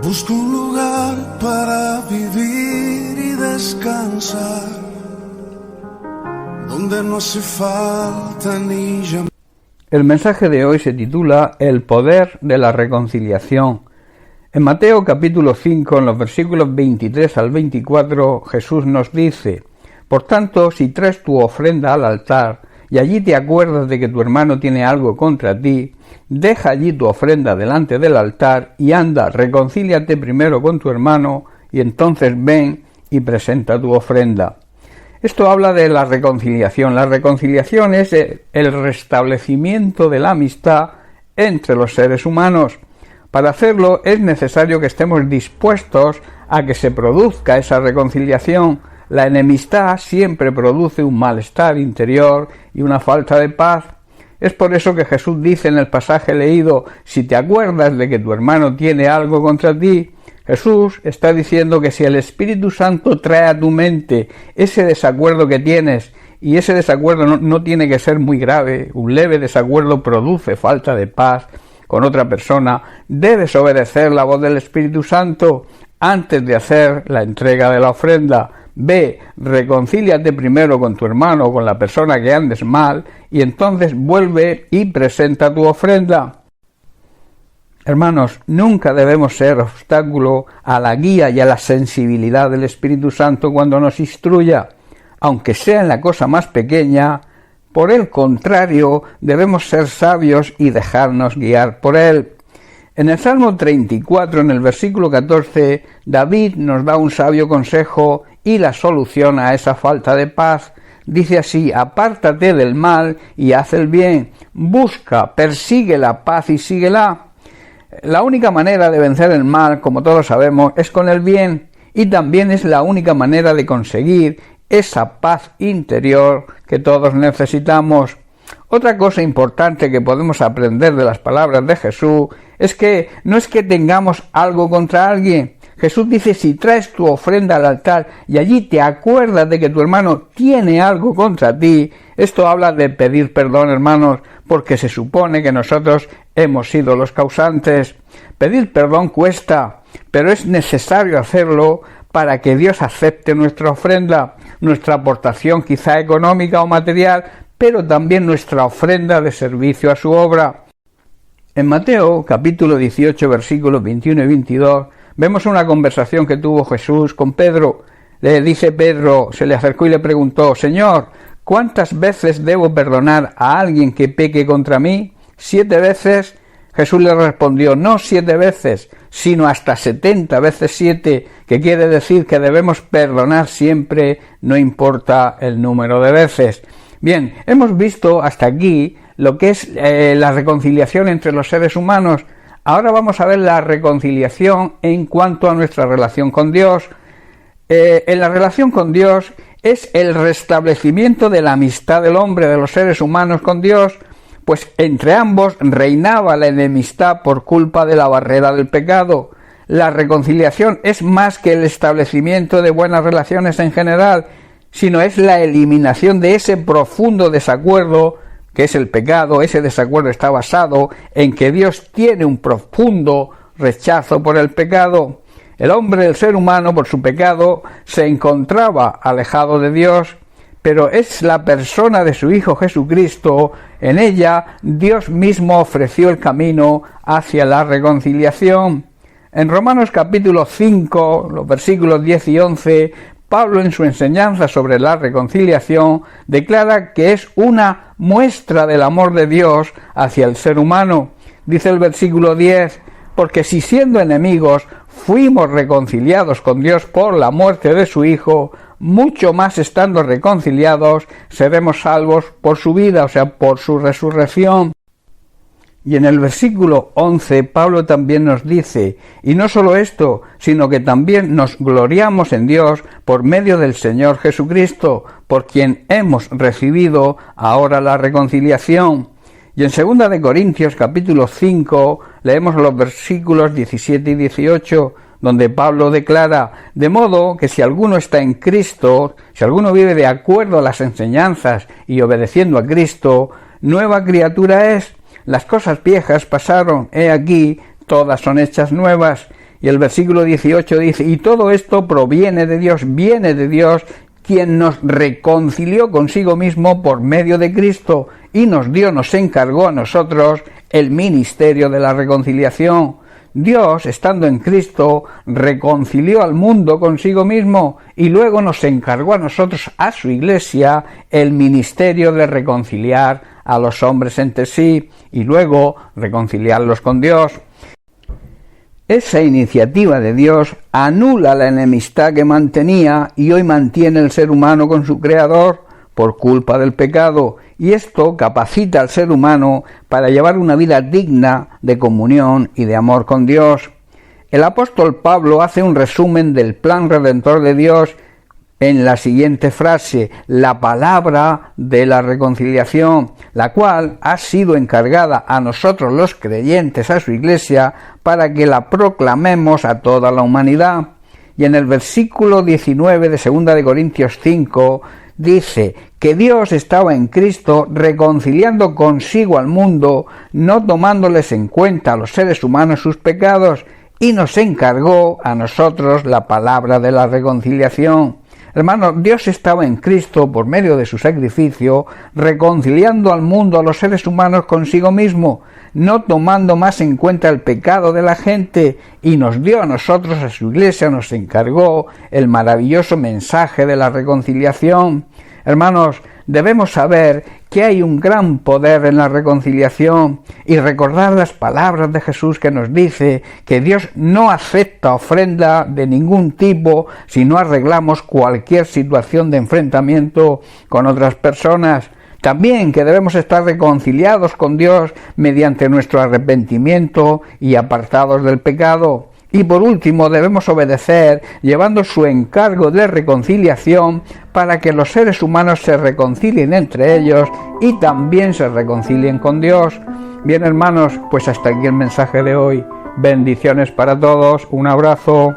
Busco un lugar para vivir y descansar, donde no hace falta ni llamar. El mensaje de hoy se titula El poder de la reconciliación. En Mateo capítulo 5, en los versículos 23 al 24, Jesús nos dice: Por tanto, si traes tu ofrenda al altar, y allí te acuerdas de que tu hermano tiene algo contra ti, deja allí tu ofrenda delante del altar y anda, reconcíliate primero con tu hermano, y entonces ven y presenta tu ofrenda. Esto habla de la reconciliación. La reconciliación es el restablecimiento de la amistad entre los seres humanos. Para hacerlo es necesario que estemos dispuestos a que se produzca esa reconciliación. La enemistad siempre produce un malestar interior y una falta de paz. Es por eso que Jesús dice en el pasaje leído: si te acuerdas de que tu hermano tiene algo contra ti, Jesús está diciendo que si el Espíritu Santo trae a tu mente ese desacuerdo que tienes, y ese desacuerdo no tiene que ser muy grave, un leve desacuerdo produce falta de paz con otra persona, debes obedecer la voz del Espíritu Santo antes de hacer la entrega de la ofrenda. Ve, reconcíliate primero con tu hermano o con la persona que andes mal, y entonces vuelve y presenta tu ofrenda. Hermanos, nunca debemos ser obstáculo a la guía y a la sensibilidad del Espíritu Santo cuando nos instruya, aunque sea en la cosa más pequeña. Por el contrario, debemos ser sabios y dejarnos guiar por Él. En el Salmo 34, en el versículo 14, David nos da un sabio consejo y la solución a esa falta de paz. Dice así: apártate del mal y haz el bien, busca, persigue la paz y síguela. La única manera de vencer el mal, como todos sabemos, es con el bien, y también es la única manera de conseguir esa paz interior que todos necesitamos. Otra cosa importante que podemos aprender de las palabras de Jesús es que no es que tengamos algo contra alguien. Jesús dice: si traes tu ofrenda al altar y allí te acuerdas de que tu hermano tiene algo contra ti. Esto habla de pedir perdón, hermanos, porque se supone que nosotros hemos sido los causantes. Pedir perdón cuesta, pero es necesario hacerlo para que Dios acepte nuestra ofrenda, nuestra aportación quizá económica o material, pero también nuestra ofrenda de servicio a su obra. En Mateo capítulo 18, versículos 21 y 22, vemos una conversación que tuvo Jesús con Pedro. Le dice Pedro, se le acercó y le preguntó: Señor, ¿cuántas veces debo perdonar a alguien que peque contra mí? ¿7 veces? Jesús le respondió: no 7 veces, sino hasta 70 veces 7, que quiere decir que debemos perdonar siempre, no importa el número de veces. Bien, hemos visto hasta aquí lo que es la reconciliación entre los seres humanos. Ahora vamos a ver la reconciliación en cuanto a nuestra relación con Dios. En la relación con Dios es el restablecimiento de la amistad del hombre, de los seres humanos con Dios, pues entre ambos reinaba la enemistad por culpa de la barrera del pecado. La reconciliación es más que el establecimiento de buenas relaciones en general, sino es la eliminación de ese profundo desacuerdo que es el pecado. Ese desacuerdo está basado en que Dios tiene un profundo rechazo por el pecado. El hombre, el ser humano, por su pecado, se encontraba alejado de Dios, pero es la persona de su Hijo Jesucristo. En ella Dios mismo ofreció el camino hacia la reconciliación. En Romanos capítulo 5, los versículos 10 y 11, Pablo, en su enseñanza sobre la reconciliación, declara que es una muestra del amor de Dios hacia el ser humano. Dice el versículo 10: porque si siendo enemigos fuimos reconciliados con Dios por la muerte de su Hijo, mucho más estando reconciliados seremos salvos por su vida, o sea, por su resurrección. Y en el versículo 11 Pablo también nos dice: y no solo esto, sino que también nos gloriamos en Dios por medio del Señor Jesucristo, por quien hemos recibido ahora la reconciliación. Y en 2 de Corintios capítulo 5 leemos los versículos 17 y 18, donde Pablo declara: de modo que si alguno está en Cristo, si alguno vive de acuerdo a las enseñanzas y obedeciendo a Cristo, nueva criatura es. Las cosas viejas pasaron, he aquí, todas son hechas nuevas. Y el versículo 18 dice, y todo esto proviene de Dios, viene de Dios, quien nos reconcilió consigo mismo por medio de Cristo y nos encargó a nosotros el ministerio de la reconciliación. Dios, estando en Cristo, reconcilió al mundo consigo mismo y luego nos encargó a nosotros, a su Iglesia, el ministerio de reconciliar a los hombres entre sí y luego reconciliarlos con Dios. Esa iniciativa de Dios anula la enemistad que mantenía y hoy mantiene el ser humano con su Creador por culpa del pecado, y esto capacita al ser humano para llevar una vida digna de comunión y de amor con Dios. El apóstol Pablo hace un resumen del plan redentor de Dios en la siguiente frase: la palabra de la reconciliación, la cual ha sido encargada a nosotros los creyentes, a su Iglesia, para que la proclamemos a toda la humanidad. Y en el versículo 19 de 2 de Corintios 5 dice que Dios estaba en Cristo reconciliando consigo al mundo, no tomándoles en cuenta a los seres humanos sus pecados, y nos encargó a nosotros la palabra de la reconciliación. Hermanos, Dios estaba en Cristo por medio de su sacrificio, reconciliando al mundo, a los seres humanos consigo mismo, no tomando más en cuenta el pecado de la gente, y nos dio a nosotros, a su Iglesia, nos encargó el maravilloso mensaje de la reconciliación. Hermanos, debemos saber que hay un gran poder en la reconciliación y recordar las palabras de Jesús que nos dice que Dios no acepta ofrenda de ningún tipo si no arreglamos cualquier situación de enfrentamiento con otras personas. También que debemos estar reconciliados con Dios mediante nuestro arrepentimiento y apartados del pecado. Y por último, debemos obedecer llevando su encargo de reconciliación para que los seres humanos se reconcilien entre ellos y también se reconcilien con Dios. Bien, hermanos, pues hasta aquí el mensaje de hoy. Bendiciones para todos, un abrazo.